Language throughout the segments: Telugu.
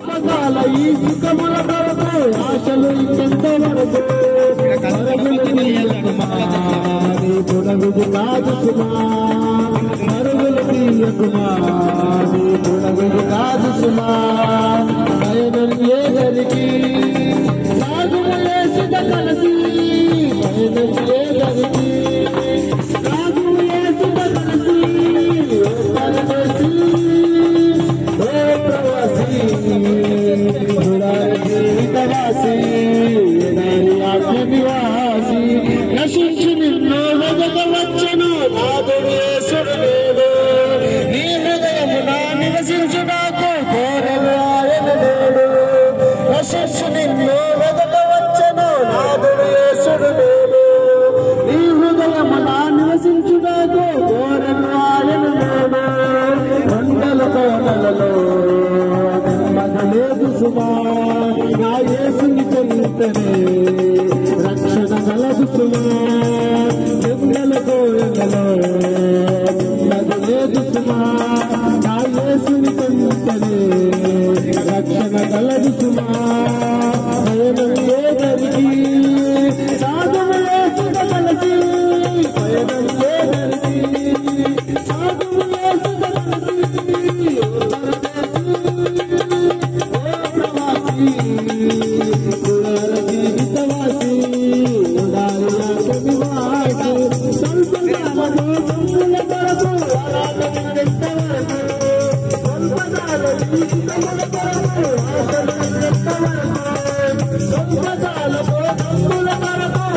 ఈ సుఖముల కొరకు ఆశలు ఇంకెంతవరకు పొడవులు కాదు సుమా మరుగులు తీయకుమా నీ పొడవులు కాదు సుమా పయనం ఏదరికి సాగుము వేసుక కలిసి పయనం ఏదరికి సాగుము వేసుక కలిసి నివాసి నశించి నిన్ను వెదకవచ్చును నాదుడు యేసుడు లేడు నీ హృదయమున నివసించుటకు కోరెను ఆయన లేడు నశించి నిన్ను వెదకవచ్చును నాదుడు యేసుడు లేడు నీ హృదయమున నివసించుటకు కోరెను ఆయన లేడు కొండల కోనలలో మగలేదు సుమా నా యేసుని చెంతనే రక్షణ కలదు సుమా కొండల కోనలలో మగలేదు సుమా నా యేసుని చెంతనే రక్షణ కలదు సుమా పయనం ఏదరికి సాధన యేసుక కలిసి పయనం ఏదరికి సాధన యేసుక కలిసి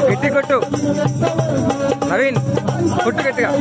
గట్టి కొట్టు నవీన్ కొట్టు గట్టిగా